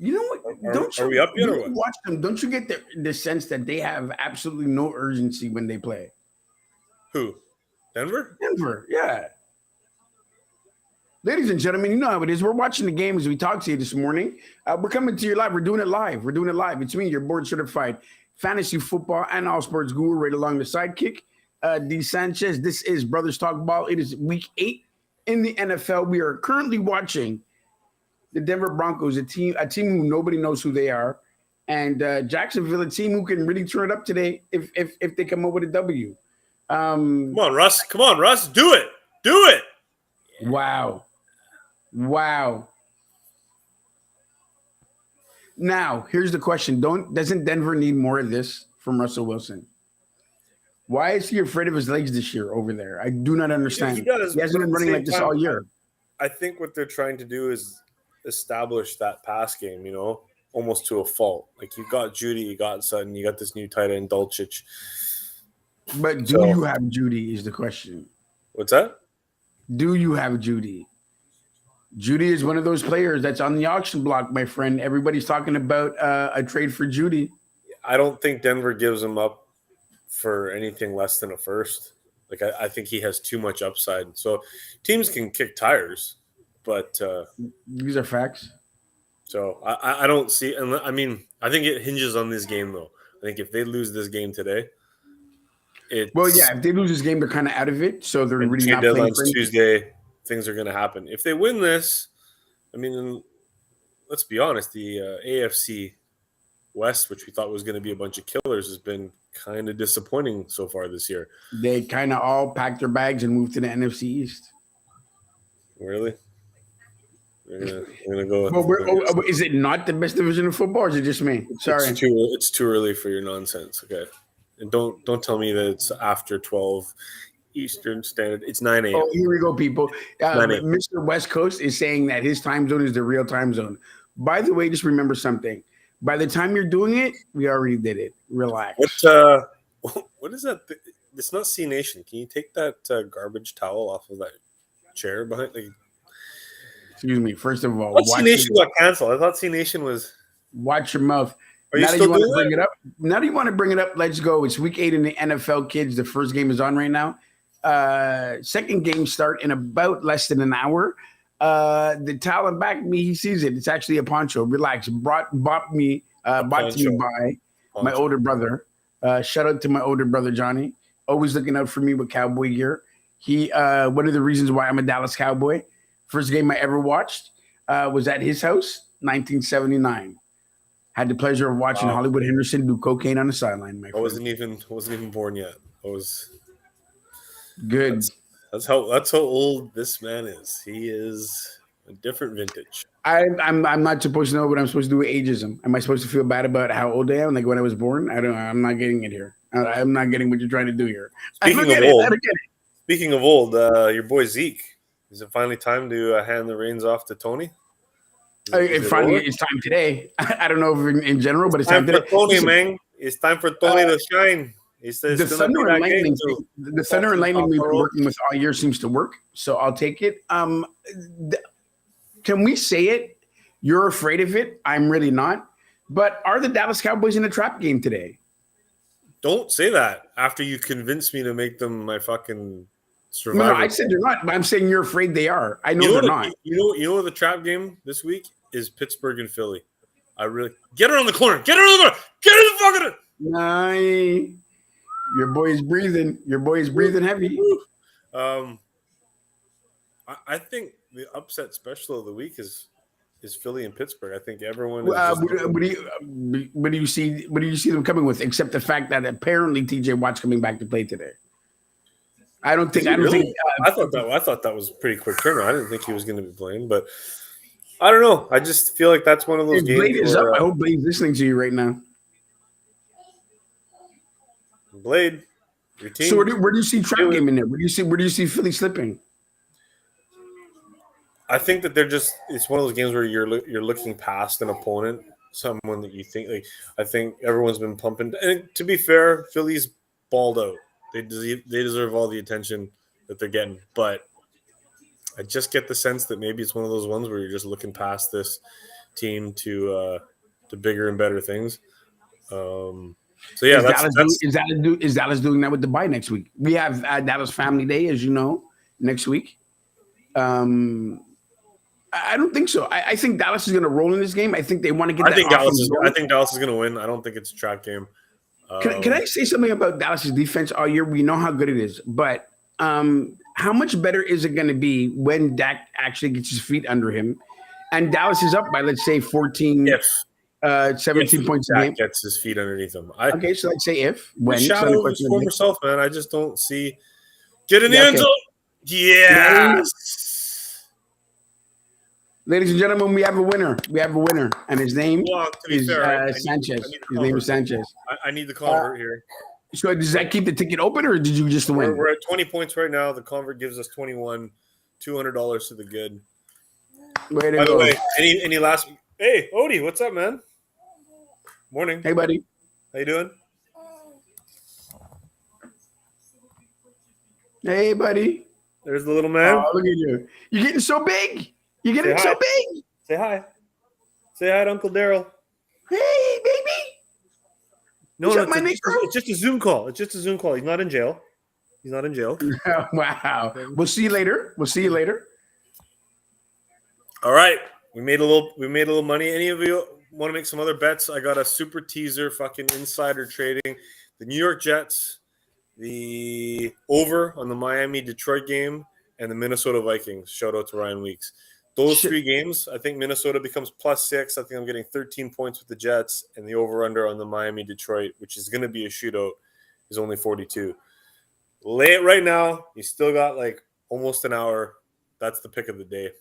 You know what? Are we up yet or what? Watch them? Don't you get the sense that they have absolutely no urgency when they play? Who? Denver? Denver, yeah. Ladies and gentlemen, you know how it is. We're watching the game as we talk to you this morning. We're coming to you live. We're doing it live. It's me, your board certified fantasy football and all sports guru, right along the sidekick, D Sanchez. This is Brothers Talk Ball. It is week 8 in the NFL. We are currently watching the Denver Broncos, a team who nobody knows who they are, and Jacksonville, a team who can really turn it up today if they come up with a W. Come on, Russ. Do it. Do it. Wow. Now, here's the question. Doesn't Denver need more of this from Russell Wilson? Why is he afraid of his legs this year over there? I do not understand. He hasn't been running like this all year. I think what they're trying to do is establish that pass game, almost to a fault. Like you got Judy, you got Sutton, you got this new tight end, Dulcich. But do you have Judy is the question. What's that? Do you have Judy? Judy is one of those players that's on the auction block, my friend. Everybody's talking about a trade for Judy. I don't think Denver gives him up for anything less than a first. Like I think he has too much upside. So teams can kick tires, but these are facts. So I don't see. And I mean, I think it hinges on this game, though. I think if they lose this game today, if they lose this game, they're kind of out of it. So they're really not playing. Tuesday, things are going to happen. If they win this, I mean, let's be honest. The AFC West, which we thought was going to be a bunch of killers, has been kind of disappointing so far this year. They kind of all packed their bags and moved to the NFC East. Really? We're gonna go. Is it not the best division of football, or is it just me? Sorry, it's too early for your nonsense. Okay, and don't tell me that it's after 12 Eastern Standard. It's 9 a.m. Oh, here we go, people. Mr. West Coast is saying that his time zone is the real time zone. By the way, just remember something. By the time you're doing it, we already did it. Relax. What is that? It's not C Nation. Can you take that garbage towel off of that chair behind? Excuse me. First of all, C Nation got canceled. I thought C Nation was. Watch your mouth. Are you still doing bring it up? Now that you want to bring it up, let's go. It's week 8 in the NFL, kids. The first game is on right now. Second game start in about less than an hour. The talent back me, he sees it. It's actually a poncho. Relax. Brought to me by my older brother. Shout out to my older brother Johnny. Always looking out for me with cowboy gear. He one of the reasons why I'm a Dallas Cowboy. First game I ever watched was at his house, 1979. Had the pleasure of watching Hollywood Henderson do cocaine on the sideline. My friend. I wasn't even born yet. I was good. That's how old this man is. He is a different vintage. I'm not supposed to know what I'm supposed to do with ageism. Am I supposed to feel bad about how old I am, like when I was born? I'm not getting it here. I'm not getting what you're trying to do here. Speaking of old, your boy Zeke. Is it finally time to hand the reins off to Tony? It's time today. I don't know if in general, but it's time today. Tony, man. It's time for Tony to shine. The Thunder and Lightning. The Thunder and Lightning we've been working with all year seems to work, so I'll take it. Can we say it? You're afraid of it. I'm really not. But are the Dallas Cowboys in a trap game today? Don't say that after you convinced me to make them my fucking survivor. No, I said they're not, but I'm saying you're afraid they are. I know they're not. You know the trap game this week is Pittsburgh and Philly. I really get her on the corner. Get her on the corner. Get her in the fucking. Nah, your boy is breathing. Your boy is breathing heavy. I think the upset special of the week is Philly and Pittsburgh. I think everyone. What do you see? What do you see them coming with? Except the fact that apparently TJ Watt's coming back to play today. I thought that was a pretty quick turnaround. I didn't think he was going to be playing, but I don't know. I just feel like that's one of those games. Blade is up. I hope Blade's listening to you right now. Blade, your team. So where do you see trap game in there? Where do you see Philly slipping? I think that it's one of those games where you're looking past an opponent, someone that you think I think everyone's been pumping. And to be fair, Philly's balled out. They deserve all the attention that they're getting, but I just get the sense that maybe it's one of those ones where you're just looking past this team to bigger and better things. So yeah, is Dallas doing that with the bye next week? We have Dallas Family Day, as you know, next week. I don't think so. I think Dallas is going to roll in this game. I think they want to get. I think Dallas is going to win. I don't think it's a trap game. Can I say something about Dallas's defense all year? We know how good it is, but how much better is it going to be when Dak actually gets his feet under him, and Dallas is up by, let's say, 14. 17 points a game. Gets his feet underneath him. Okay, so let's say when shadow of his former self, man. I just don't see. Get in the end zone. Yes. Ladies and gentlemen, we have a winner. And his name is Sanchez. His name is Sanchez. I need the convert here. So does that keep the ticket open, or did you just win? We're at 20 points right now. The convert gives us 21, $200 to the good. By the way, any last? Hey, Odie, what's up, man? Morning. Hey, buddy. How you doing? Hey, buddy. There's the little man. Oh, look at you. You're getting so big. You're getting so big. Say hi. Say hi to Uncle Daryl. Hey, baby. No, it's just a Zoom call. It's just a Zoom call. He's not in jail. Wow. We'll see you later. All right. We made a little money. Any of you want to make some other bets? I got a super teaser, fucking insider trading. The New York Jets, the over on the Miami-Detroit game, and the Minnesota Vikings. Shout out to Ryan Weeks. Those three games, I think Minnesota becomes +6. I think I'm getting 13 points with the Jets, and the over-under on the Miami-Detroit, which is going to be a shootout, is only 42. Lay it right now. You still got like almost an hour. That's the pick of the day.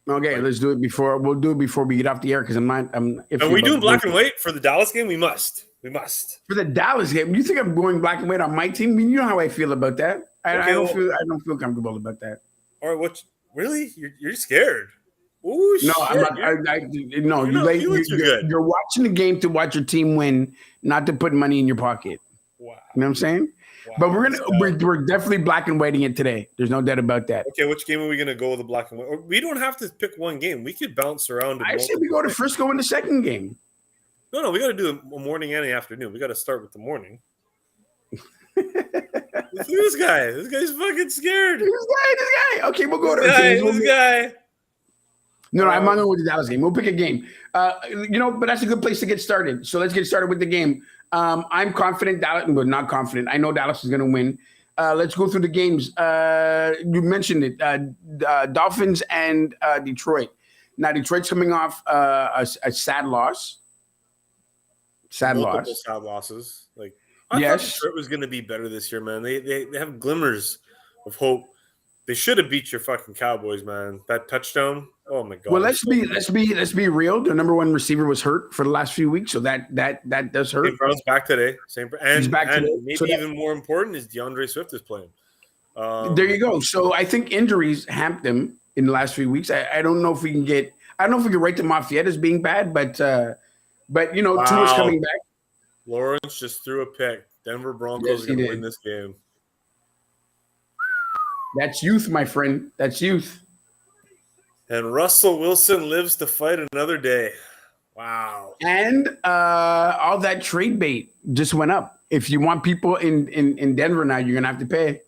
Okay, let's do it before. We'll do it before we get off the air because I'm. Are we doing black and white for the Dallas game? We must. For the Dallas game, you think I'm going black and white on my team? I mean, you know how I feel about that. I don't feel comfortable about that. All right, what? Really? You're scared? Ooh, no, shit. I'm not. You're watching the game to watch your team win, not to put money in your pocket. Wow. You know what I'm saying? Wow. But we're definitely black and whiting it today. There's no doubt about that. Okay, which game are we gonna go with the black and white? We don't have to pick one game. We could bounce around. I say we go to Frisco in the second game. No, we got to do a morning and an afternoon. We got to start with the morning. Look at this guy. This guy's fucking scared. This guy. Okay, we'll go to this guy. No, I'm not going with the Dallas game. We'll pick a game. But that's a good place to get started. So let's get started with the game. I'm confident Dallas, but not confident. I know Dallas is going to win. Let's go through the games. You mentioned it. Dolphins and Detroit. Now, Detroit's coming off a sad loss. Multiple sad losses. I thought Detroit was going to be better this year, man. They have glimmers of hope. They should have beat your fucking Cowboys, man. That touchdown. Oh my god. Well, let's be real. The number one receiver was hurt for the last few weeks, so that does hurt. St. Brown's back today. He's back today. Maybe even more important is DeAndre Swift is playing. There you go. So I think injuries hamped him in the last few weeks. I don't know if we can get. I don't know if we can rate them off yet as being bad, but Tua's coming back. Lawrence just threw a pick. Denver Broncos are going to win this game. That's youth, my friend. That's youth. And Russell Wilson lives to fight another day. Wow. And all that trade bait just went up. If you want people in Denver now, you're going to have to pay.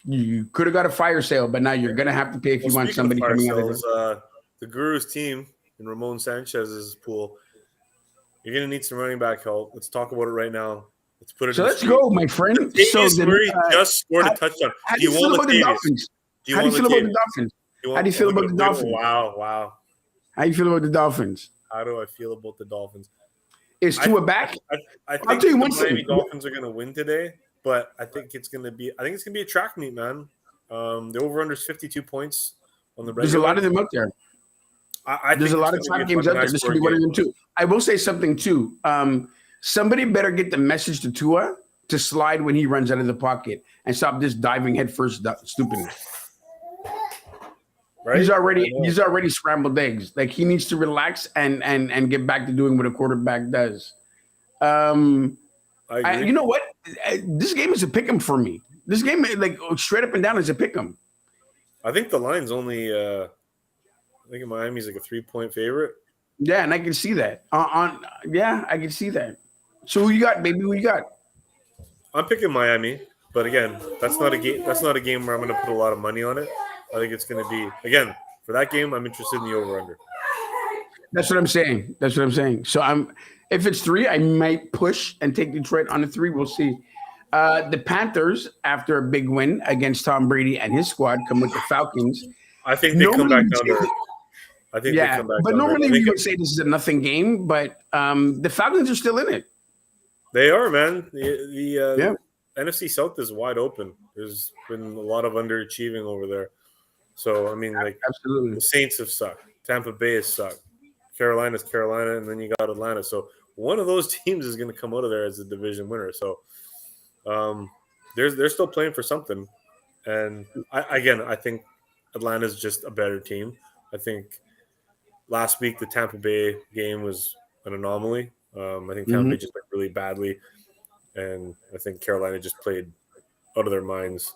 You could have got a fire sale, but now you're going to have to pay if you want somebody coming out of the Guru's team in Ramon Sanchez's pool. You're going to need some running back help. Let's talk about it right now. Let's put it. So let's go, my friend. Murray just scored a touchdown. How do you feel about the Dolphins? How do you feel about the Dolphins? How do you feel about the Dolphins? Wow. How do you feel about the Dolphins? How do I feel about the Dolphins? Is Tua back? I think the Miami Dolphins are going to win today, but I think it's going to be a track meet, man. The over/under is 52 points on the regular. There's a lot of them out there. There's a lot of track games out there. This could be one of them too. I will say something too. Somebody better get the message to Tua to slide when he runs out of the pocket and stop this diving headfirst stupidness. Right? He's already scrambled eggs. Like he needs to relax and get back to doing what a quarterback does. You know what? This game is a pick'em for me. This game, like straight up and down, is a pick'em. I think the line's only I think Miami's like a 3-point favorite. Yeah, and I can see that. I can see that. So who you got, baby? Who you got? I'm picking Miami, but again, that's not a game. That's not a game where I'm going to put a lot of money on it. I think it's going to be again for that game. I'm interested in the over/under. That's what I'm saying. So if it's 3, I might push and take Detroit on the 3. We'll see. The Panthers, after a big win against Tom Brady and his squad, come with the Falcons. I think they come back down to earth. I think they come back. But normally we would say this is a nothing game, but the Falcons are still in it. They are, man. The NFC South is wide open. There's been a lot of underachieving over there. So I mean, like absolutely, the Saints have sucked. Tampa Bay has sucked. Carolina's Carolina, and then you got Atlanta. So one of those teams is going to come out of there as a division winner. So they're still playing for something. And I think Atlanta's just a better team. I think last week the Tampa Bay game was an anomaly. I think Tampa Bay just played really badly, and I think Carolina just played out of their minds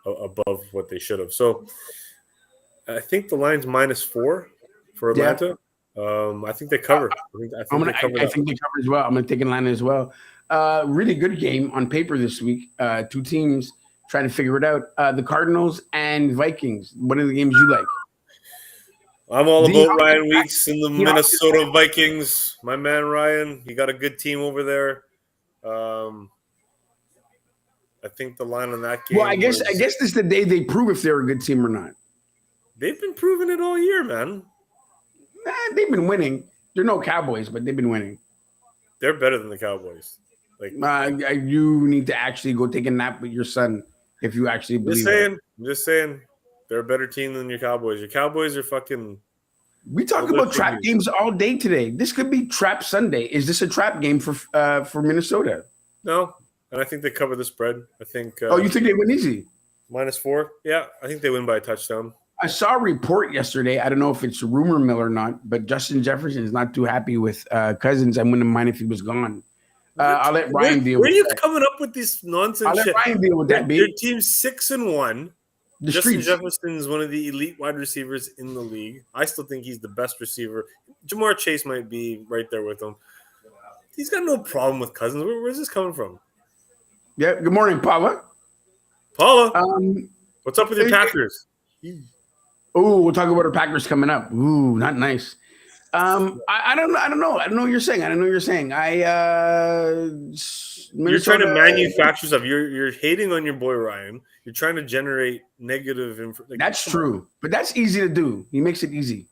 above what they should have. So I think the line's -4 for Atlanta. Yeah. I think they cover. I think they cover as well. I'm going to take Atlanta as well. Really good game on paper this week. 2 teams trying to figure it out. The Cardinals and Vikings. What are the games you like? I'm all about Ryan Weeks and the Minnesota Vikings. My man Ryan, he got a good team over there. I think the line on that game. Well, I guess this is the day they prove if they're a good team or not. They've been proving it all year, man. They've been winning. They're no Cowboys, but they've been winning. They're better than the Cowboys. Like you need to actually go take a nap with your son if you actually believe. I'm just saying, they're a better team than your Cowboys. Your Cowboys are fucking. We talk about trap games all day today. This could be Trap Sunday. Is this a trap game for Minnesota? No, and I think they cover the spread. I think. You think they win easy? -4. Yeah, I think they win by a touchdown. I saw a report yesterday. I don't know if it's rumor mill or not, but Justin Jefferson is not too happy with Cousins. I wouldn't mind if he was gone. I'll let Ryan deal with that. Where are you coming up with these nonsense I'll let Ryan deal with that, Your team's 6-1. Justin streets. Jefferson is one of the elite wide receivers in the league. I still think he's the best receiver. Jamar Chase might be right there with him. He's got no problem with Cousins. Where's this coming from? Yeah. Good morning, Paula. What's up with your Packers? Oh, we'll talk about our Packers coming up. Ooh, not nice. I don't know. I don't know what you're saying. You're trying to manufacture stuff. You're hating on your boy Ryan. You're trying to generate negative information. That's true, but that's easy to do. He makes it easy.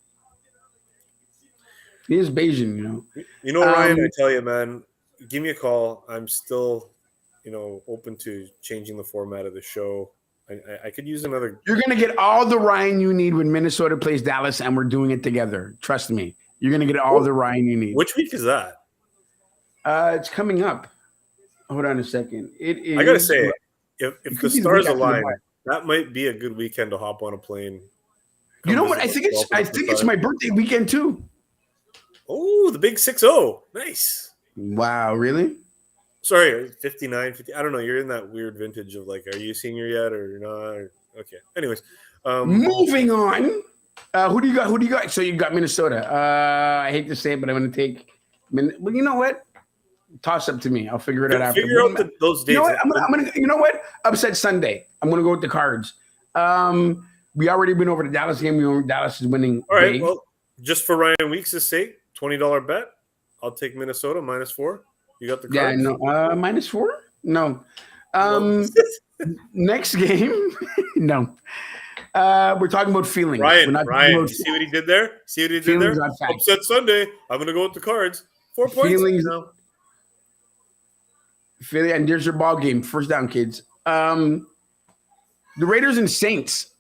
He is Bayesian, you know. You know, Ryan, I tell you, man, give me a call. I'm still, open to changing the format of the show. I could use another. You're going to get all the Ryan you need when Minnesota plays Dallas, and we're doing it together. Trust me. You're going to get all the Ryan you need. Which week is that? It's coming up. Hold on a second. It is. I got to say, if the stars align, that might be a good weekend to hop on a plane. You know what? I think it's my birthday weekend, too. Oh, the big 6-0. Nice. Wow, really? Sorry, 59, 50. I don't know. You're in that weird vintage of like, are you a senior yet or you're not? Okay. Anyways. Moving on. Who do you got? So you got Minnesota. I hate to say it, but I'm going to take well, you know what? Toss up to me. I'll figure it out after. Figure out those dates. You know what? I'm gonna. You know what? Upset Sunday. I'm gonna go with the Cards. We already went over the Dallas game. Dallas is winning. All right. big. Well, just for Ryan Weeks' sake, $20 bet. I'll take Minnesota -4. You got the Cards? Yeah. No. -4. No. Next game. No. We're talking about feelings. Ryan, you see what he did there? Upset Sunday. I'm going to go with the Cards. 4 points. Feelings. And there's your ball game. First down, kids. The Raiders and Saints.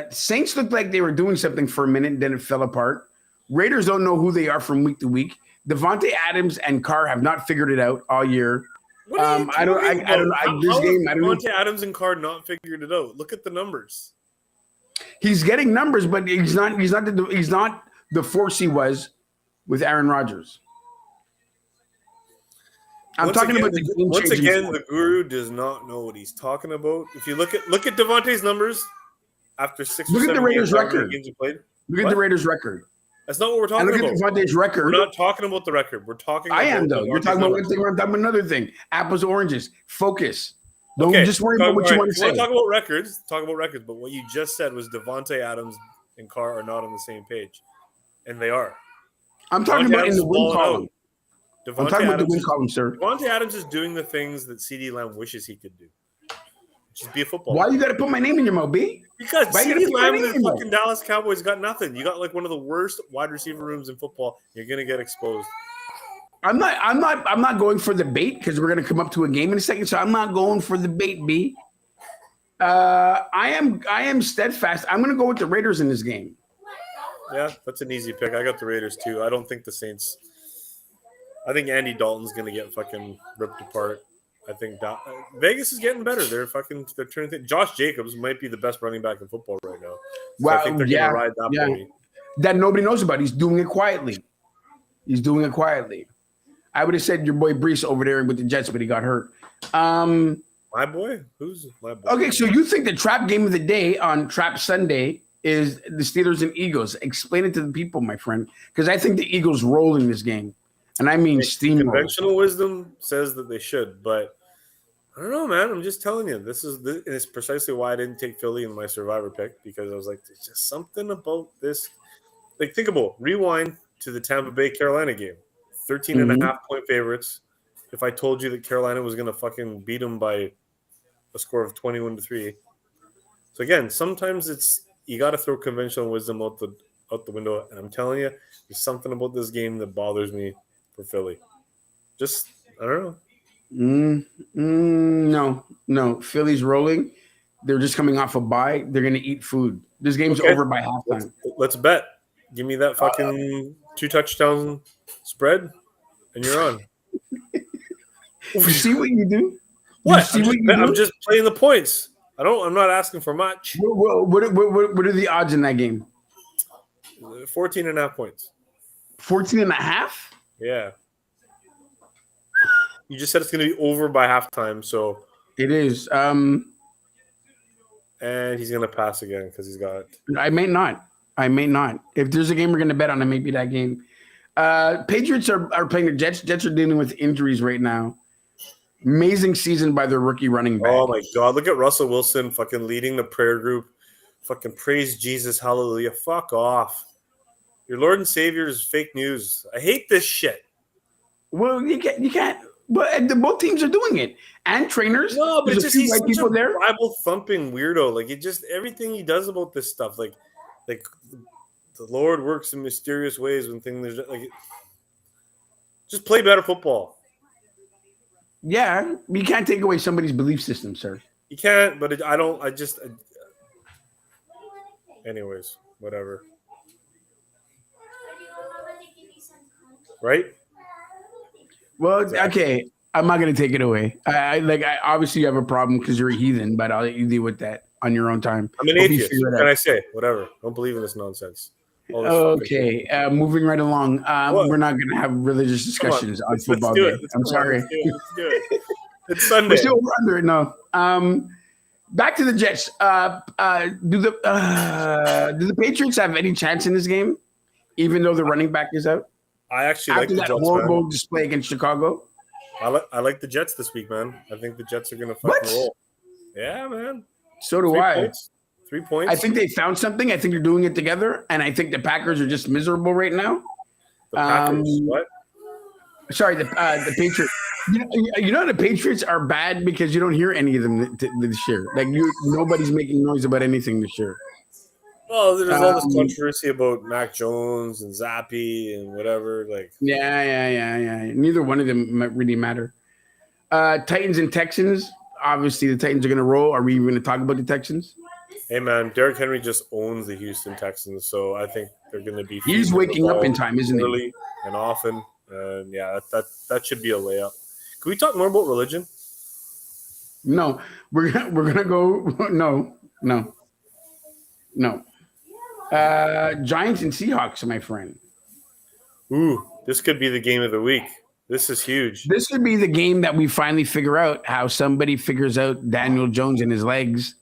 Saints looked like they were doing something for a minute, then it fell apart. Raiders don't know who they are from week to week. Devontae Adams and Carr have not figured it out all year. I don't know. Devontae Adams and Carr not figured it out. Look at the numbers. He's getting numbers, but he's not the force he was with Aaron Rodgers. Once again, the guru does not know what he's talking about. If you look at Devontae's numbers after 6 or 7 look at the Raiders' record. games he played. Look at the Raiders' record. That's not what we're And talking look about. at Devontae's record. We're not talking about the record. We're talking. I am though. Devontae's You're talking about numbers. one thing. I'm talking about another thing. Apples, oranges. Focus. Don't Okay, just worry about what you want to say. Talk about records. Talk about records. But what you just said was Devontae Adams and Carr are not on the same page, and they are. I'm talking Devontae about in Adams the win balling column. out. I'm Devontae talking about the Adams win is- column, sir. Devontae Adams is doing the things that CeeDee Lamb wishes he could do. Just be a footballer. Why you got to put my name in your mouth, B? Because Why you gotta CeeDee put my Lamb name and in the there? fucking Dallas Cowboys got nothing. You got like one of the worst wide receiver rooms in football. You're gonna get exposed. I'm not going for the bait because we're gonna come up to a game in a second. So I'm not going for the bait, B. I am steadfast. I'm gonna go with the Raiders in this game. Yeah, that's an easy pick. I got the Raiders too. I don't think the Saints. I think Andy Dalton's gonna get fucking ripped apart. I think Vegas is getting better. They're turning. Josh Jacobs might be the best running back in football right now. So I think they're gonna ride that baby. That nobody knows about. He's doing it quietly. I would have said your boy Brees over there with the Jets, but he got hurt. My boy? Who's my boy? Okay, so you think the trap game of the day on Trap Sunday is the Steelers and Eagles? Explain it to the people, my friend, because I think the Eagles roll in this game, and I mean steamroll. Conventional wisdom says that they should, but I don't know, man. I'm just telling you, this is precisely why I didn't take Philly in my Survivor pick, because I was like, there's just something about this. Like, think about rewind to the Tampa Bay Carolina game, 13 and a half point favorites. If I told you that Carolina was going to fucking beat them by a score of 21-3. So again, sometimes you got to throw conventional wisdom out the window. And I'm telling you, there's something about this game that bothers me for Philly. Just, I don't know. No. Philly's rolling. They're just coming off a bye. They're going to eat food. This game's over by halftime. Let's bet. Give me that fucking 2 touchdown spread, and you're on. You see what you do? What? I'm just playing the points. I'm not asking for much. What are the odds in that game? 14 and a half points. 14 and a half? Yeah. You just said it's going to be over by halftime, so it is. And he's going to pass again because he's got. I may not. If there's a game we're going to bet on, it may be that game. Patriots are playing the Jets. Jets are dealing with injuries right now. Amazing season by their rookie running back. Oh my God! Look at Russell Wilson fucking leading the prayer group. Fucking praise Jesus, hallelujah. Fuck off. Your Lord and Savior is fake news. I hate this shit. Well, you can't. But both teams are doing it, and trainers. No, but it's just he's such such a Bible thumping weirdo. Like, it just everything he does about this stuff. Like the Lord works in mysterious ways when things like. Just play better football. Yeah, you can't take away somebody's belief system, sir. You can't, but I don't. Anyways, whatever. Right? Well, okay. I'm not gonna take it away. I obviously you have a problem because you're a heathen, but I'll let you deal with that on your own time. I'm an atheist. What can I say? Whatever. Don't believe in this nonsense. Okay, moving right along. We're not going to have religious discussions on football day. I'm sorry. Let's do it. It's Sunday. We're still under it. No. Back to the Jets. Do the Patriots have any chance in this game, even though the running back is out? I actually After like the that Jets, horrible display against Chicago. I like the Jets this week, man. I think the Jets are going to fucking roll. Yeah, man. So do I. 3 points. I think they found something. I think they're doing it together, and I think the Packers are just miserable right now. The Packers, what? Sorry, the Patriots. You know the Patriots are bad because you don't hear any of them this year. Like nobody's making noise about anything this year. Well, there's all this controversy about Mac Jones and Zappy and whatever. Like, yeah. Neither one of them really matter. Titans and Texans. Obviously, the Titans are going to roll. Are we even going to talk about the Texans? Hey, man, Derrick Henry just owns the Houston Texans, so I think they're going to be. He's waking up in time, isn't he? Early and often, and yeah, that should be a layup. Can we talk more about religion? No, we're gonna go. No. Giants and Seahawks, my friend. Ooh, this could be the game of the week. This is huge. This could be the game that we finally figure out how somebody figures out Daniel Jones and his legs.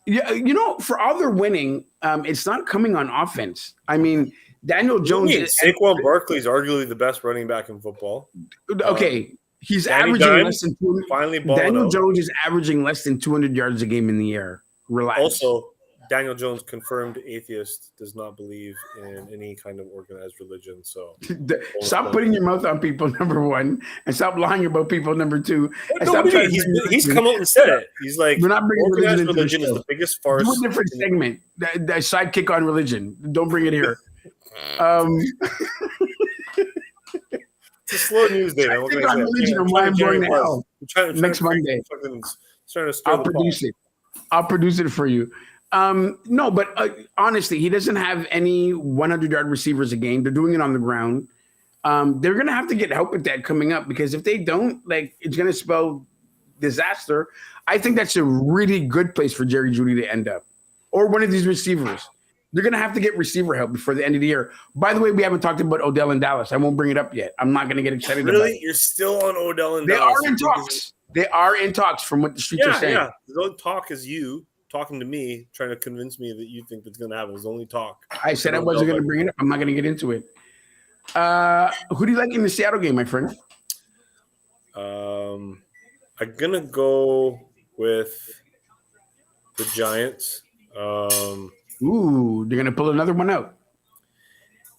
Yeah, for all their winning, it's not coming on offense. I mean, Daniel Jones. Saquon Barkley is arguably the best running back in football. Okay, he's Danny averaging Dimes less than 200. finally balling Daniel out. Jones is averaging less than 200 yards a game in the air. Relax. Also, Daniel Jones, confirmed atheist, does not believe in any kind of organized religion. So Stop putting your mouth on people, number one, and stop lying about people, number two. And stop trying to he's come out and said it. He's like, we're not bringing organized religion into religion the is show. the biggest farce. Do a different segment. The sidekick on religion. Don't bring it here. It's a slow news day. I think on religion and why I'm going to hell next Monday. Trying to stir I'll the produce pot. it. I'll produce it for you. No, but honestly, he doesn't have any 100-yard receivers a game. They're doing it on the ground. They're going to have to get help with that coming up because if they don't, it's going to spell disaster. I think that's a really good place for Jerry Jeudy to end up, or one of these receivers. They're going to have to get receiver help before the end of the year. By the way, we haven't talked about Odell in Dallas. I won't bring it up yet. I'm not going to get excited about it. Really? You're still on Odell and They Dallas? are in talks. They are in talks from what the streets are saying. Yeah. The only talk is you talking to me, trying to convince me that you think that's going to happen. It's only talk. I said I wasn't going to bring it up. I'm not going to get into it. Who do you like in the Seattle game, my friend? I'm going to go with the Giants. Ooh, they're going to pull another one out.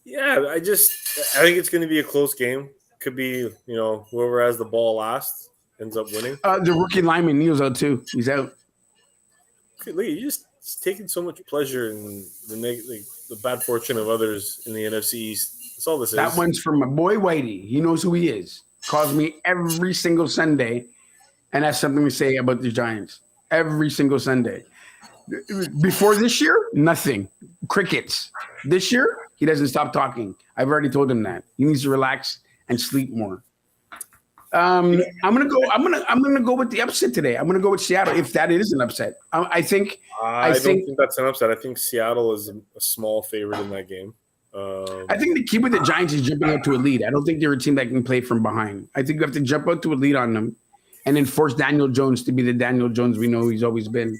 Yeah, I think it's going to be a close game. Could be, whoever has the ball last ends up winning. The rookie lineman Neil's out too. He's out. Lee, you're just taking so much pleasure in the bad fortune of others in the NFC East. That's all this is. That one's from my boy Whitey. He knows who he is. Calls me every single Sunday and has something to say about the Giants. Every single Sunday. Before this year, nothing. Crickets. This year, he doesn't stop talking. I've already told him that. He needs to relax and sleep more. I'm gonna go with the upset today. I'm gonna go with Seattle if that is an upset. I don't think that's an upset. I think Seattle is a small favorite in that game. I think the key with the Giants is jumping out to a lead. I don't think they're a team that can play from behind. I think you have to jump out to a lead on them and then force Daniel Jones to be the Daniel Jones we know he's always been.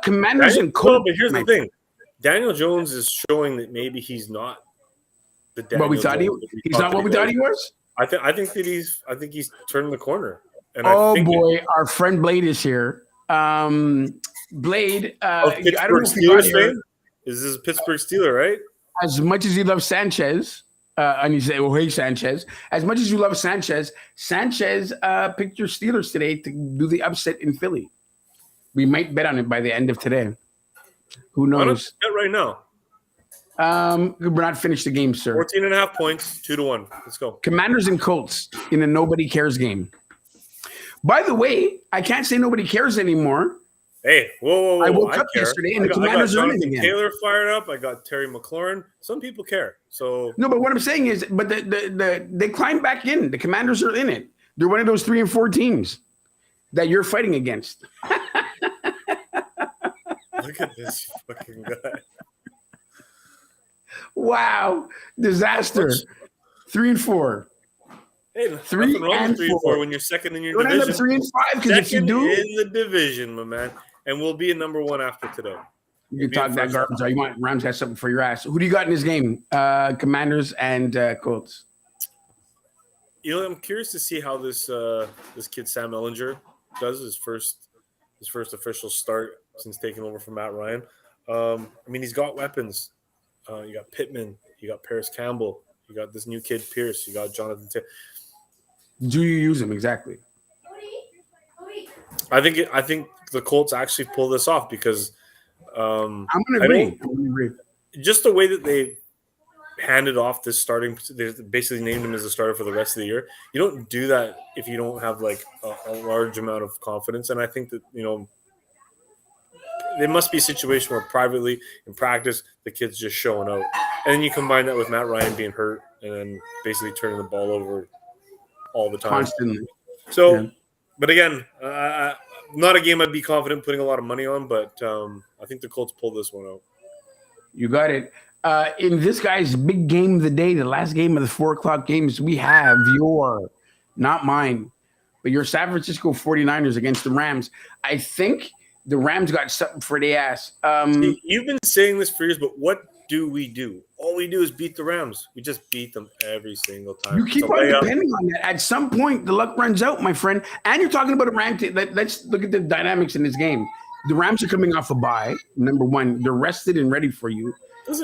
Commanders and Colts. But here's the thing. Daniel Jones is showing that maybe he's not the Daniel what we thought Jones he's not what we thought he was. I think he's turning the corner. And our friend Blade is here. Blade, I don't know if you got here. Is this a Pittsburgh Steeler, right? As much as you love Sanchez, and you say, "Oh, hey, Sanchez." As much as you love Sanchez picked your Steelers today to do the upset in Philly. We might bet on it by the end of today. Who knows? Why don't you bet right now? We're not finished the game, sir. 14.5 points, 2-1. Let's go. Commanders and Colts in a nobody cares game. By the way, I can't say nobody cares anymore. Hey, whoa. I woke up yesterday and the Commanders are in it again. Taylor fired up. I got Terry McLaurin. Some people care. So no, but what I'm saying is, but they climbed back in. The Commanders are in it. They're one of those 3 and 4 teams that you're fighting against. Look at this fucking guy. Wow. Disaster. 3 and 4. Hey, 3 and 4 when you're second in your don't division. End up 3 and 5 because if you do in the division, my man, and we'll be a number 1 after today. You can talk that garbage. You want Rams got something for your ass. Who do you got in this game? Commanders and Colts. I'm curious to see how this kid Sam Ellinger does his first official start since taking over from Matt Ryan. He's got weapons. You got Pittman. You got Paris Campbell. You got this new kid Pierce. You got Jonathan Taylor. Do you use him exactly? I think the Colts actually pull this off because I'm gonna agree. Just the way that they handed off this starting, they basically named him as a starter for the rest of the year. You don't do that if you don't have like a large amount of confidence. And I think that there must be a situation where privately in practice the kid's just showing out, and then you combine that with Matt Ryan being hurt and then basically turning the ball over all the time. Constantly. So, yeah. But again, not a game I'd be confident putting a lot of money on, but I think the Colts pull this one out. You got it. In this guy's big game of the day, the last game of the 4:00 games, we have not mine, but your San Francisco 49ers against the Rams. I think The Rams got something for the ass. See, you've been saying this for years, but what do we do? All we do is beat the Rams. We just beat them every single time. You keep on depending on that. At some point, the luck runs out, my friend. And you're talking about a Ram team. Let's look at the dynamics in this game. The Rams are coming off a bye. Number one, they're rested and ready for you.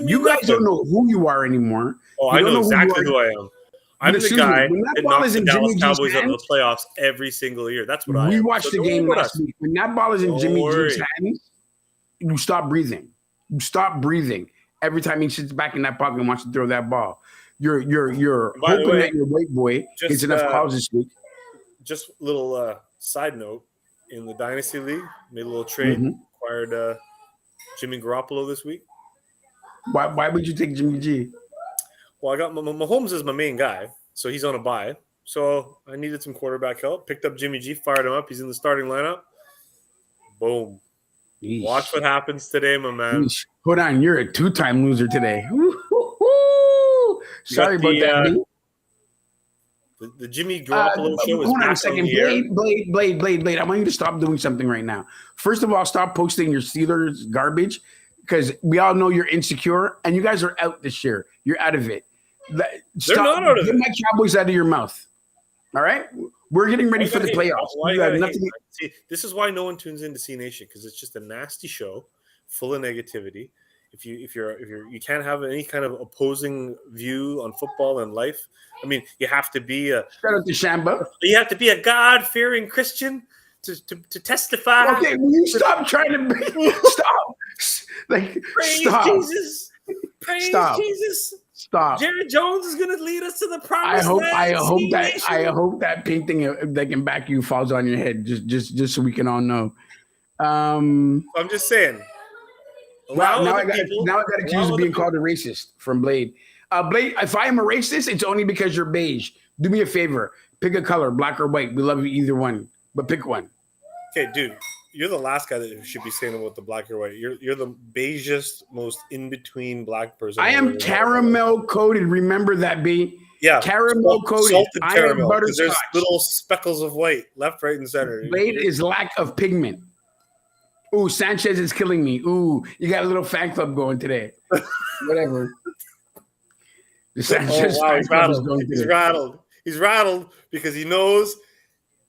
You guys don't know who you are anymore. Oh, I know exactly who I am. I'm the guy that knocks the Dallas Cowboys out of the playoffs every single year. That's what I am. We watched the game last week. When that ball is in Jimmy G's hands, you stop breathing. You stop breathing every time he sits back in that pocket and wants to throw that ball. You're hoping that your white boy gets enough calls this week. Just a little side note. In the Dynasty League, made a little trade, acquired Jimmy Garoppolo this week. Why would you take Jimmy G? Well, I got Mahomes as my main guy, so he's on a bye. So I needed some quarterback help. Picked up Jimmy G, fired him up. He's in the starting lineup. Boom. Yeesh. Watch what happens today, my man. Yeesh. Hold on, you're a two-time loser today. Sorry about that. The Jimmy Garoppolo show is hold back on a second. on the air. Blade. I want you to stop doing something right now. First of all, stop posting your Steelers garbage because we all know you're insecure and you guys are out this year. You're out of it. They're not out of it. Get my Cowboys out of your mouth. All right? We're getting ready for the playoffs. See, this is why no one tunes into C Nation because it's just a nasty show full of negativity. If you can't have any kind of opposing view on football and life. I mean, you have to be shout out to Shamba. You have to be a God-fearing Christian to testify. Okay, will you stop trying to stop? Praise stop. Jesus. Praise Jesus. Stop. Jerry Jones is going to lead us to the promised land. I hope that pink thing that can back you falls on your head. Just so we can all know. I'm just saying. Now I got accused of being called a racist from Blade. Blade, if I am a racist, it's only because you're beige. Do me a favor. Pick a color, black or white. We love you either one, but pick one. Okay, dude. You're the last guy that should be saying about the black or white. You're the beigest, most in-between black person. I am caramel coated. Remember that, B? Yeah. Caramel coated. Salted I caramel. am butterscotch. There's little speckles of white left, right, and center. Blade is lack of pigment. Ooh, Sanchez is killing me. Ooh, you got a little fan club going today. Whatever. The Sanchez fan club is going today. He's rattled. He's rattled because he knows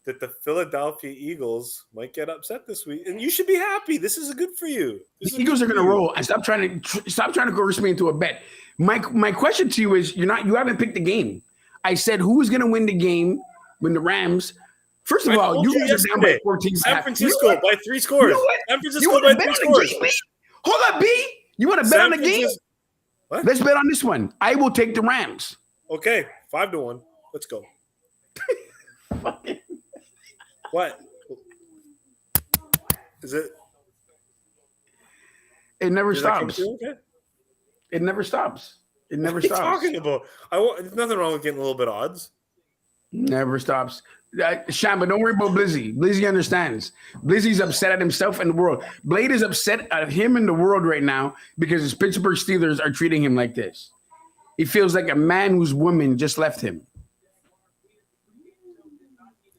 that the Philadelphia Eagles might get upset this week, and you should be happy. This is good for you. The Eagles are going to roll. And stop trying to coerce me into a bet. My question to you is: you haven't picked the game. I said who is going to win the game when the Rams. First of all, you guys are down by 14. San Francisco by 3 scores. You know San Francisco by 3 scores. Hold up, B. You want to bet on the game? What? Let's bet on this one. I will take the Rams. Okay, 5-1. Let's go. What? Is it? It never stops. Okay? It never stops. It never stops. What are you talking about? There's nothing wrong with getting a little bit odds. Never stops. Shamba, don't worry about Blizzy. Blizzy understands. Blizzy's upset at himself and the world. Blade is upset at him and the world right now because his Pittsburgh Steelers are treating him like this. He feels like a man whose woman just left him.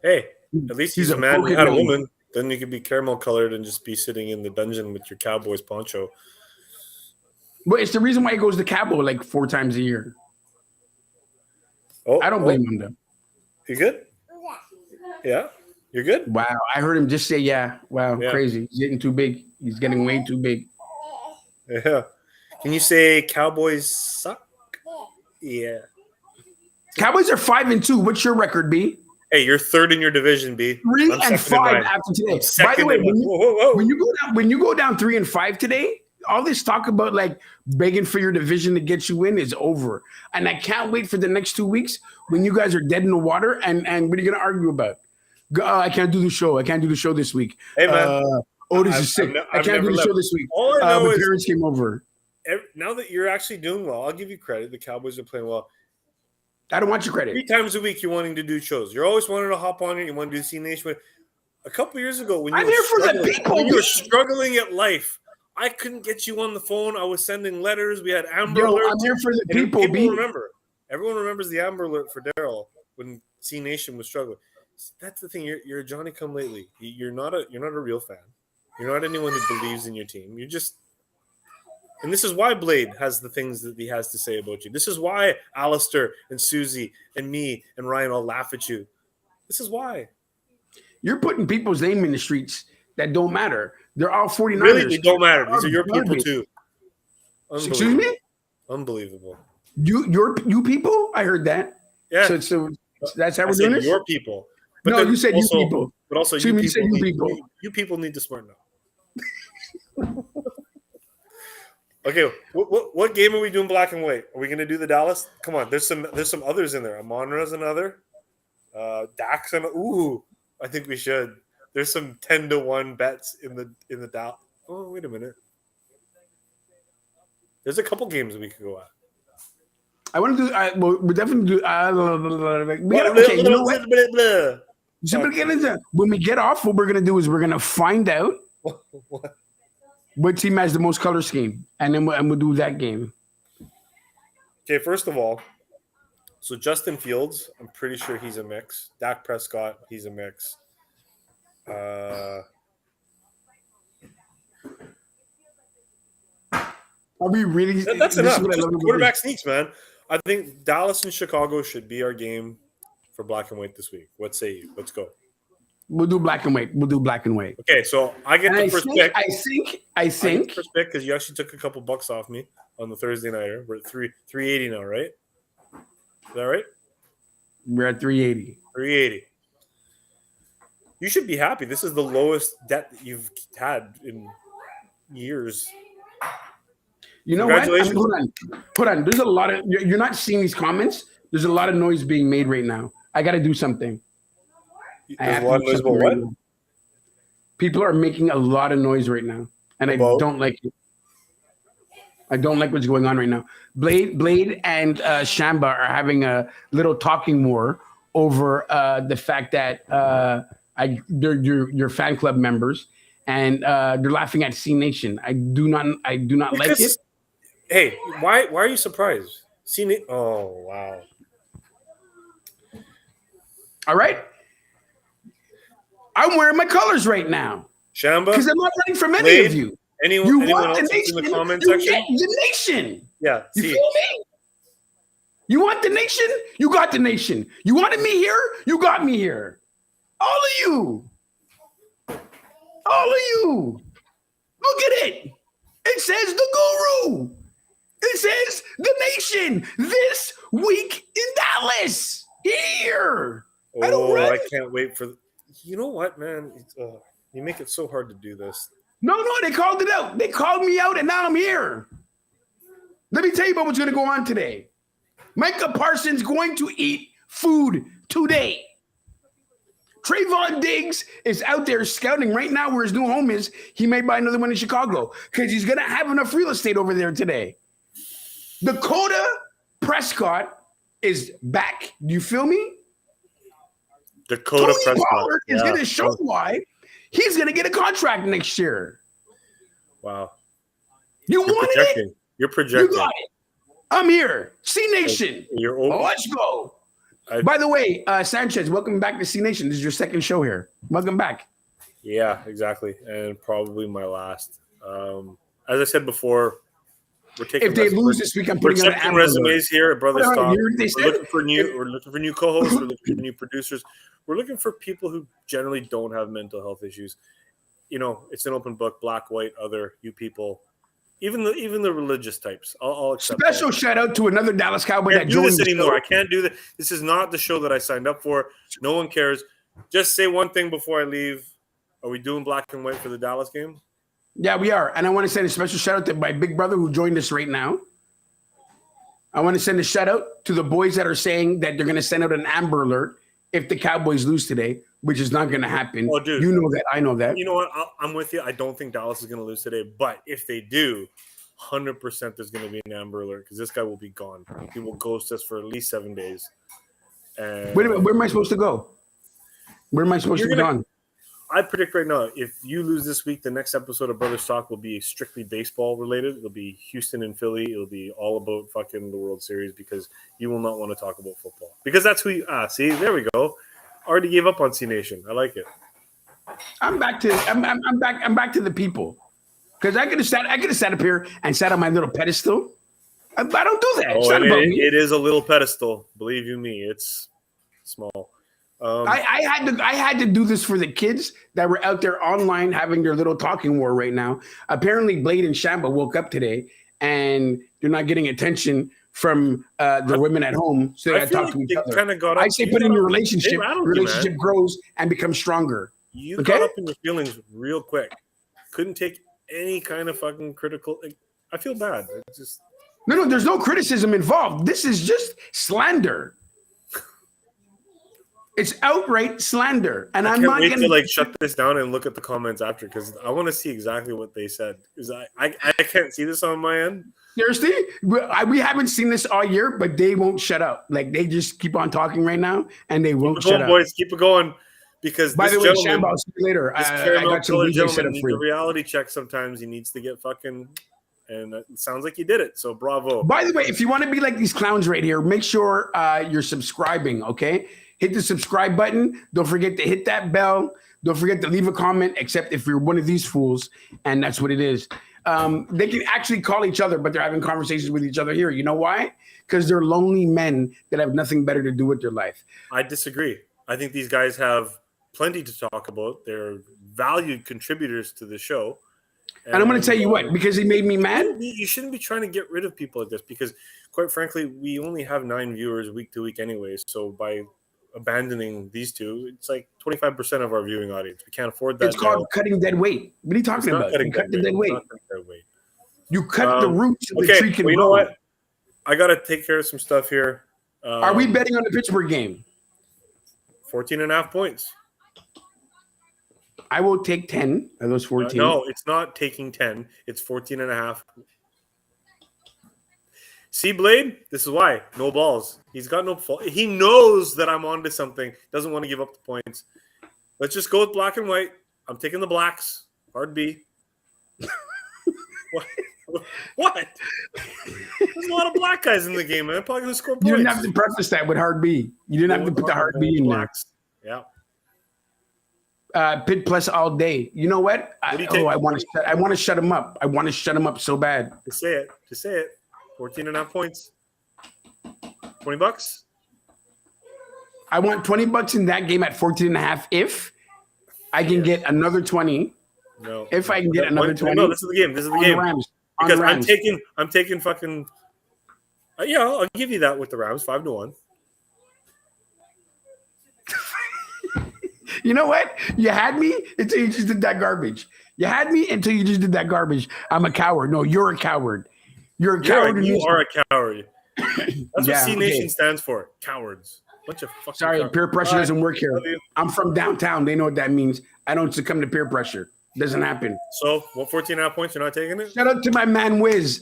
Hey, at least he's a man who had a woman. Then you could be caramel colored and just be sitting in the dungeon with your Cowboys poncho. Well, it's the reason why he goes to Cabo like 4 times a year. I don't blame him though. You good? Yeah, you're good. Wow, I heard him just say, "Yeah." Wow, yeah. Crazy. He's getting too big. He's getting way too big. Yeah. Can you say Cowboys suck? Yeah. Cowboys are 5-2. What's your record, B? Hey, you're third in your division, B. 3-5 after today. By the way, when you go down 3-5 today, all this talk about like begging for your division to get you in is over. And I can't wait for the next 2 weeks when you guys are dead in the water and what are you going to argue about? I can't do the show. I can't do the show this week. Hey, man. Otis is sick. I can't do the show this week. All I know my is parents came over. Now that you're actually doing well, I'll give you credit. The Cowboys are playing well. I don't want your credit. 3 times a week you're wanting to do shows. You're always wanting to hop on it. You want to do C Nation. A couple years ago when you were struggling at life, I couldn't get you on the phone. I was sending letters. We had Amber Alerts. I'm here for the people. Remember. Everyone remembers the Amber Alert for Daryl when C Nation was struggling. That's the thing. You're a Johnny Come Lately. You're not a real fan. You're not anyone who believes in your team. You're just, and this is why Blade has the things that he has to say about you. This is why Alistair and Susie and me and Ryan all laugh at you. This is why. You're putting people's name in the streets that don't matter. They're all 49ers. Really, they don't matter. These are your people too. Excuse me? Unbelievable. You people? I heard that. Yeah. So that's how we're doing this? Your people. But no, you said also, you people. But also, you people need to smarten up. Okay, what game are we doing black and white? Are we going to do the Dallas? Come on, there's some others in there. Amon-Ra's another. Dax and I think we should. There's some 10-1 bets in the Dallas. Oh, wait a minute. There's a couple games we could go at. I want to do. We'll definitely do. Okay, you know what? When we get off, what we're gonna do is we're gonna find out what team has the most color scheme, and then we'll do that game. Okay, first of all, so Justin Fields, I'm pretty sure he's a mix. Dak Prescott, he's a mix. Are we really? That's enough. Quarterback sneaks, man. I think Dallas and Chicago should be our game for black and white this week. What say you? Let's go. We'll do black and white. Okay, so I get the first pick. I think first pick because you actually took a couple bucks off me on the Thursday nighter. We're at 380 now, right? Is that right? We're at 380. 380. You should be happy. This is the lowest debt that you've had in years. You know what? Hold on. There's a lot of you're not seeing these comments. There's a lot of noise being made right now. I got to do something. There's a lot of noise about what? People are making a lot of noise right now, and I don't like it. I don't like what's going on right now. Blade and Shamba are having a little talking war over the fact that they're your fan club members, and they're laughing at C Nation. I do not like it. Hey, why are you surprised? Oh, wow. All right. I'm wearing my colors right now. Shamba? Because I'm not running from any of you. Anyone else in the comment section? The nation. Yeah. You feel me? You want the nation? You got the nation. You wanted me here? You got me here. All of you. Look at it. It says the guru. It says the nation this week in Dallas. Here. I can't wait for. You know what, man? You make it so hard to do this. No, they called it out. They called me out, and now I'm here. Let me tell you about what's going to go on today. Micah Parsons going to eat food today. Trayvon Diggs is out there scouting right now where his new home is. He may buy another one in Chicago because he's going to have enough real estate over there today. Dakota Prescott is back. Do you feel me? Dakota Prescott Pollard is going to show why he's going to get a contract next year. Wow. You're wanted it? You're projecting. You got it. I'm here. C Nation. Let's go. By the way, Sanchez, welcome back to C Nation. This is your second show here. Welcome back. Yeah, exactly. And probably my last. As I said before, we're taking. If they lose this week, I'm putting on an resumes here at Brothers Talk. We're looking for new co-hosts. We're looking for new producers. We're looking for people who generally don't have mental health issues. You know, it's an open book, black, white, other, you people, even the religious types. I'll accept. Special shout out to another Dallas Cowboy that joined this anymore. I can't do that. This is not the show that I signed up for. No one cares. Just say one thing before I leave. Are we doing black and white for the Dallas game? Yeah, we are. And I want to send a special shout out to my big brother who joined us right now. I want to send a shout out to the boys that are saying that they're going to send out an Amber Alert if the Cowboys lose today, which is not going to happen. Oh, dude. You know that. I know that. You know what? I'm with you. I don't think Dallas is going to lose today. But if they do, 100% there's going to be an Amber Alert because this guy will be gone. He will ghost us for at least 7 days. And wait a minute. Where am I supposed to go? Where am I supposed to be gone? I predict right now, if you lose this week, the next episode of Brothers Talk will be strictly baseball related. It'll be Houston and Philly. It'll be all about fucking the World Series because you will not want to talk about football. Because that's who you see, there we go. Already gave up on C Nation. I like it. I'm back to I'm back to the people. Because I could have sat up here and sat on my little pedestal. I don't do that. It's Oh, not and about me. it is a little pedestal. Believe you me, it's small. I had to do this for the kids that were out there online having their little talking war right now. Apparently, Blade and Shamba woke up today and they're not getting attention from the women at home, so they got to talk to each other. Kind of got up. I say, put in your relationship. Relationship grows and becomes stronger. You got up in your feelings real quick. Couldn't take any kind of fucking critical. I feel bad. It's just no. There's no criticism involved. This is just slander. It's outright slander, and I'm not going to shut this down and look at the comments after because I want to see exactly what they said. Because I can't see this on my end. Seriously, we haven't seen this all year, but they won't shut up. Like they just keep on talking right now, and they won't shut up. Boys, keep it going. Because by the way, Shamba, I'll see you later. I got some DJ set up for you. The reality check sometimes he needs to get fucking. And it sounds like you did it, so bravo. By the way, if you want to be like these clowns right here, make sure you're subscribing, okay? Hit the subscribe button. Don't forget to hit that bell. Don't forget to leave a comment, except if you're one of these fools, and that's what it is. They can actually call each other, but they're having conversations with each other here. You know why? Because they're lonely men that have nothing better to do with their life. I disagree. I think these guys have plenty to talk about. They're valued contributors to the show. And I'm going to tell you what, because he made me mad. You shouldn't be trying to get rid of people like this because, quite frankly, we only have 9 viewers week to week anyway. So by abandoning these two, it's like 25% of our viewing audience. We can't afford that. It's called cutting dead weight. What are you talking about? You cut the dead weight. You cut the roots of the tree can grow. You know what? I got to take care of some stuff here. Are we betting on the Pittsburgh game? 14.5 points. I will take 10 of those 14. No, it's not taking 10. It's 14.5. See, Blade? This is why. No balls. He's got no fault. He knows that I'm onto something. Doesn't want to give up the points. Let's just go with black and white. I'm taking the blacks. Hard B. What? There's a lot of black guys in the game, man. I'm probably going to score points. You didn't have to preface that with hard B. You didn't have to put the hard B in there. Yeah. Pit plus all day. You know what? I want to shut him up. I want to shut him up so bad. Just say it. 14.5 points. $20. I want $20 in that game at 14.5 if I can get another 20. No. If I can get another 20. No, this is the game. This is the game. Rams. Because I'm taking fucking I'll give you that with the Rams 5-1. You know what? You had me until you just did that garbage. You had me until you just did that garbage. I'm a coward. No, you're a coward. You're a coward. You are a coward. That's what C Nation stands for. Cowards. Bunch of fucking Sorry, cowards. peer pressure doesn't work here. I'm from downtown. They know what that means. I don't succumb to peer pressure. Doesn't happen. So, what 14.5 points? You're not taking it? Shout out to my man Wiz.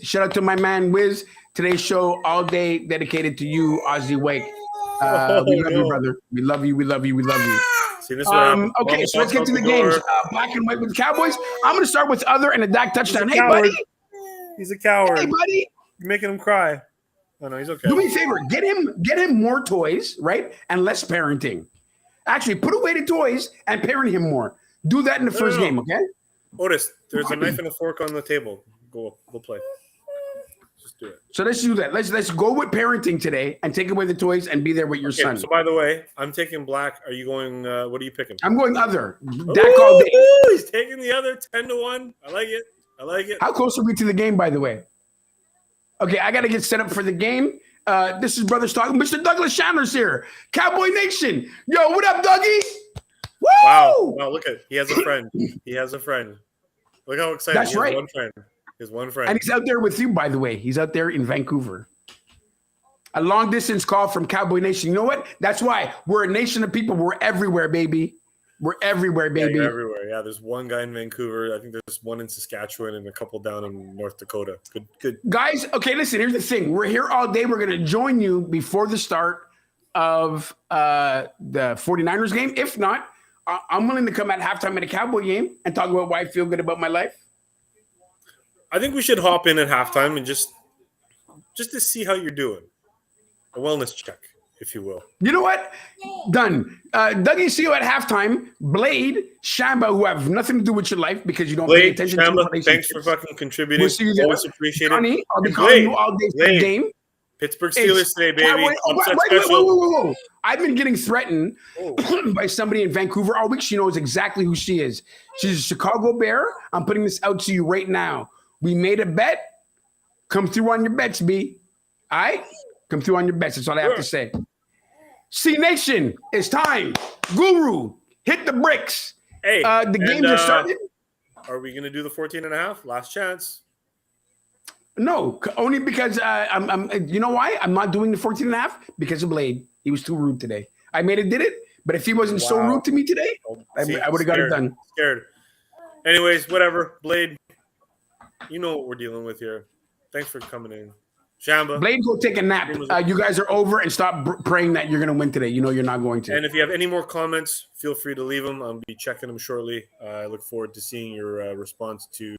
Today's show all day dedicated to you, Ozzy Wake. We love you, brother. We love you. See, this okay, so let's get to the games. Black and white with the Cowboys. I'm going to start with other and a Dak touchdown. Hey, buddy. He's a coward. Hey, buddy. You're making him cry. Oh, no, he's okay. Do me a favor. Get him more toys, right? And less parenting. Actually, put away the toys and parent him more. Do that in the first game, okay? Otis, there's a knife and a fork on the table. Go play. Just do it. So let's do that. Let's go with parenting today and take away the toys and be there with your son. So by the way, I'm taking black. Are you going? What are you picking? I'm going other. Dak all day. He's taking the other 10-1. I like it. How close are we to the game, by the way? Okay, I got to get set up for the game. This is Brothers Talking. Mr. Douglas Chandler's here. Cowboy Nation. Yo, what up, Dougie? Woo! Wow, look at he has a friend. Look how excited. That's right. His one friend. And he's out there with you, by the way. He's out there in Vancouver. A long distance call from Cowboy Nation. You know what? That's why we're a nation of people. We're everywhere, baby. We're everywhere, baby. Yeah, everywhere. Yeah, there's one guy in Vancouver. I think there's one in Saskatchewan and a couple down in North Dakota. Good. Guys, okay, listen, here's the thing. We're here all day. We're going to join you before the start of the 49ers game. If not, I'm willing to come at halftime at a Cowboy game and talk about why I feel good about my life. I think we should hop in at halftime and just to see how you're doing. A wellness check, if you will. You know what? Done. Dougie Seal at halftime. Blade, Shamba, who have nothing to do with your life because you don't pay Blade, attention to Shamba, relationships. thanks for fucking contributing. We'll see you there. Always appreciate Johnny, it. I'll be And calling Blade, you all day for the Blade, game. Pittsburgh Steelers today, baby. Wait, Upset special. whoa. I've been getting threatened by somebody in Vancouver all week. She knows exactly who she is. She's a Chicago Bear. I'm putting this out to you right now. We made a bet. Come through on your bets, B. All right? Come through on your bets. That's all I have to say. C Nation, it's time. Guru, hit the bricks. Hey, the games are started. Are we going to do the 14.5? Last chance. No, only because I'm. You know why? I'm not doing the 14.5 because of Blade. He was too rude today. I made it, did it. But if he wasn't so rude to me today, I would have got it done. Scared. Anyways, whatever. Blade, you know what we're dealing with here. Thanks for coming in. Shamba. Blade, go take a nap. You guys are over and stop praying that you're going to win today. You know you're not going to. And if you have any more comments, feel free to leave them. I'll be checking them shortly. I look forward to seeing your response to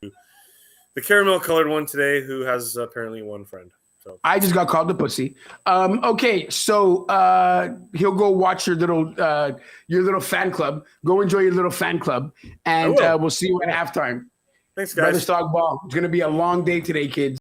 the caramel colored one today, who has apparently one friend. So I just got called a pussy. Okay, so he'll go watch your little fan club. Go enjoy your little fan club, and we'll see you at halftime. Thanks, guys. Brother Stock Ball. It's going to be a long day today, kids.